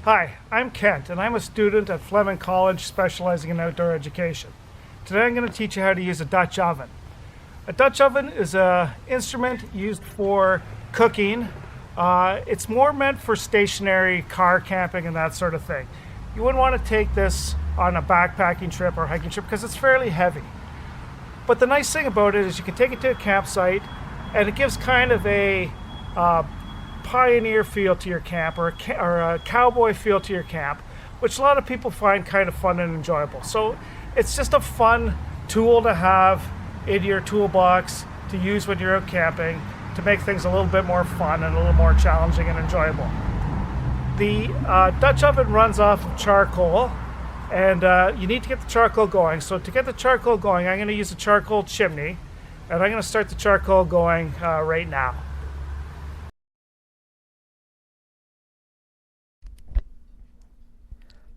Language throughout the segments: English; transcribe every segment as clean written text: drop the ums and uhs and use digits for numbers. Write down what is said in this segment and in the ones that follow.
Hi, I'm Kent, and I'm a student at Fleming College specializing in outdoor education. Today I'm going to teach you how to use a Dutch oven. A Dutch oven is an instrument used for cooking. It's more meant for stationary car camping and that sort of thing. You wouldn't want to take this on a backpacking trip or hiking trip because it's fairly heavy. But the nice thing about it is you can take it to a campsite and it gives kind of a pioneer feel to your camp, or a cowboy feel to your camp, which a lot of people find kind of fun and enjoyable. So it's just a fun tool to have in your toolbox to use when you're out camping to make things a little bit more fun and a little more challenging and enjoyable. The Dutch oven runs off of charcoal, and you need to get the charcoal going. So to get the charcoal going, I'm going to use a charcoal chimney, and I'm going to start the charcoal going right now.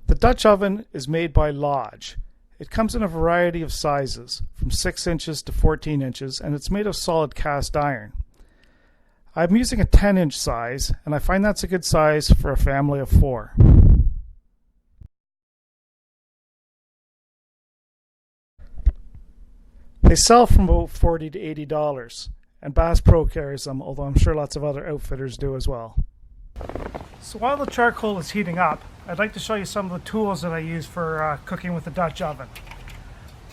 The Dutch oven is made by Lodge. It comes in a variety of sizes, from 6 inches to 14 inches, and it's made of solid cast iron. I'm using a 10-inch size, and I find that's a good size for a family of 4. They sell from about $40 to $80, and Bass Pro carries them, although I'm sure lots of other outfitters do as well. So while the charcoal is heating up, I'd like to show you some of the tools that I use for cooking with the Dutch oven.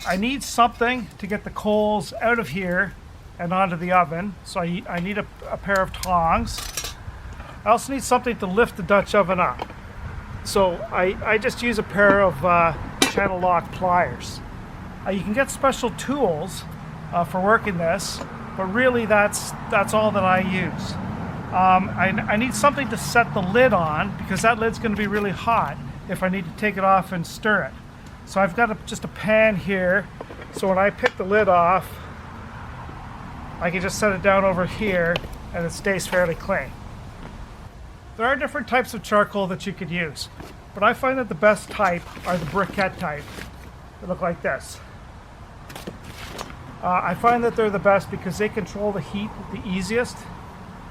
I need something to get the coals out of here and onto the oven, so I need a pair of tongs. I also need something to lift the Dutch oven up. So I just use a pair of channel lock pliers. You can get special tools for working this, but really that's all that I use. I need something to set the lid on because that lid's going to be really hot if I need to take it off and stir it. So I've got just a pan here, so when I pick the lid off, I can just set it down over here and it stays fairly clean. There are different types of charcoal that you could use, but I find that the best type are the briquette type. They look like this. I find that they're the best because they control the heat the easiest.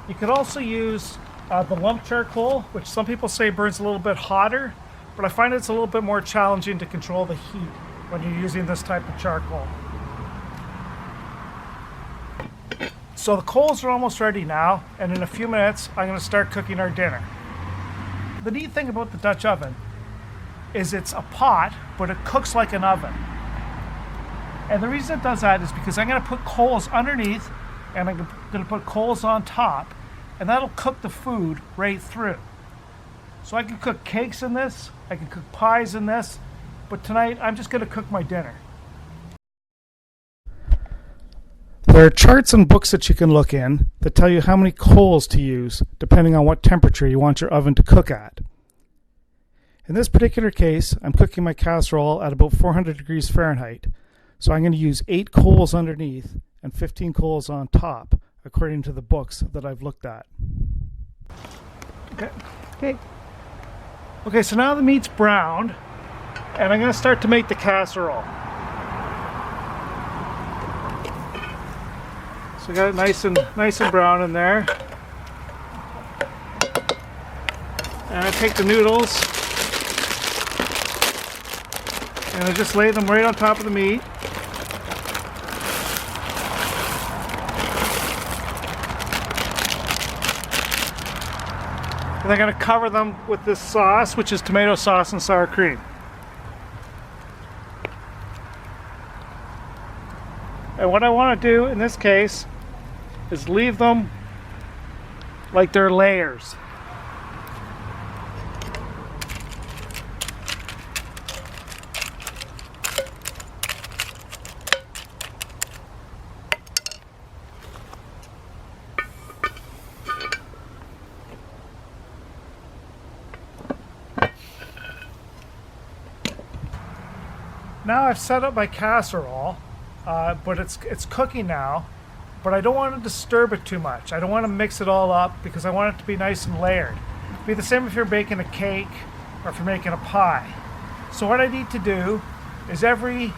You could also use the lump charcoal, which some people say burns a little bit hotter, but I find it's a little bit more challenging to control the heat when you're using this type of charcoal. So the coals are almost ready now, and in a few minutes I'm going to start cooking our dinner. The neat thing about the Dutch oven is it's a pot, but it cooks like an oven. And the reason it does that is because I'm going to put coals underneath and I'm going to put coals on top, and that'll cook the food right through. So I can cook cakes in this, I can cook pies in this, but tonight I'm just going to cook my dinner. There are charts and books that you can look in that tell you how many coals to use depending on what temperature you want your oven to cook at. In this particular case, I'm cooking my casserole at about 400 degrees Fahrenheit, so I'm going to use 8 coals underneath and 15 coals on top, according to the books that I've looked at. Okay, so now the meat's browned, and I'm going to start to make the casserole. So I got it nice and brown in there. And I take the noodles, and I just lay them right on top of the meat. And I'm going to cover them with this sauce, which is tomato sauce and sour cream. And what I want to do in this case is leave them like they're layers. Now I've set up my casserole, but it's cooking now, but I don't want to disturb it too much. I don't want to mix it all up because I want it to be nice and layered. It'd be the same if you're baking a cake or if you're making a pie. So what I need to do is every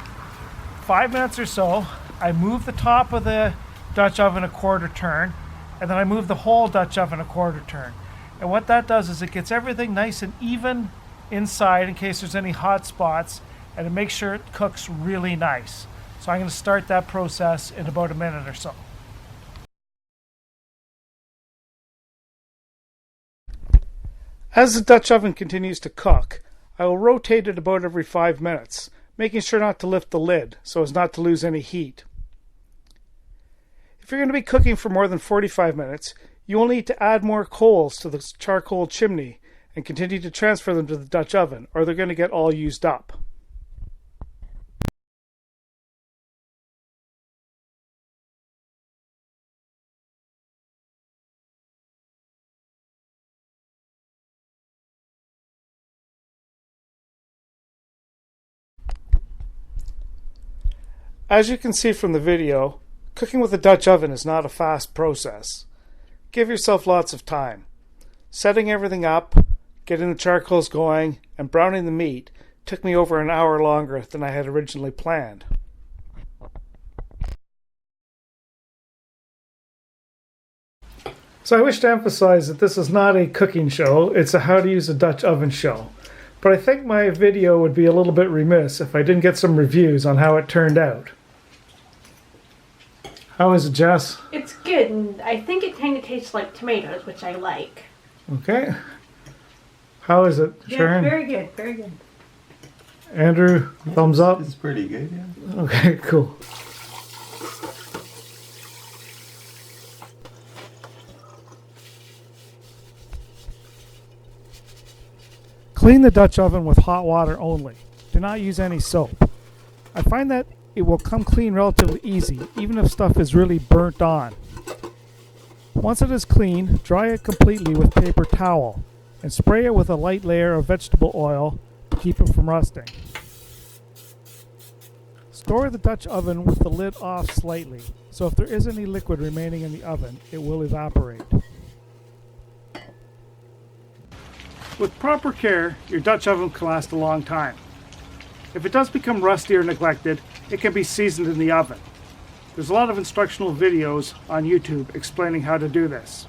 5 minutes or so, I move the top of the Dutch oven a quarter turn, and then I move the whole Dutch oven a quarter turn. And what that does is it gets everything nice and even inside in case there's any hot spots, and it makes sure it cooks really nice. So I'm going to start that process in about a minute or so. As the Dutch oven continues to cook, I will rotate it about every 5 minutes, making sure not to lift the lid so as not to lose any heat. If you're going to be cooking for more than 45 minutes, you will need to add more coals to the charcoal chimney and continue to transfer them to the Dutch oven, or they're going to get all used up. As you can see from the video, cooking with a Dutch oven is not a fast process. Give yourself lots of time. Setting everything up, getting the charcoals going, and browning the meat took me over an hour longer than I had originally planned. So I wish to emphasize that this is not a cooking show, it's a how to use a Dutch oven show. But I think my video would be a little bit remiss if I didn't get some reviews on how it turned out. How is it, Jess? It's good, and I think it kind of tastes like tomatoes, which I like. Okay. How is it, Sharon? Yeah, very good, very good. Andrew, thumbs up? It's pretty good, yeah. Okay, cool. Clean the Dutch oven with hot water only. Do not use any soap. I find that it will come clean relatively easy, even if stuff is really burnt on. Once it is clean, dry it completely with paper towel and spray it with a light layer of vegetable oil to keep it from rusting. Store the Dutch oven with the lid off slightly, so if there is any liquid remaining in the oven, it will evaporate. With proper care, your Dutch oven can last a long time. If it does become rusty or neglected, it can be seasoned in the oven. There's a lot of instructional videos on YouTube explaining how to do this.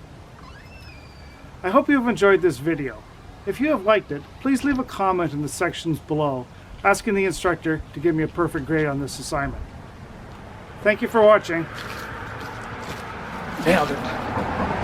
I hope you have enjoyed this video. If you have liked it, please leave a comment in the sections below asking the instructor to give me a perfect grade on this assignment. Thank you for watching. Nailed it.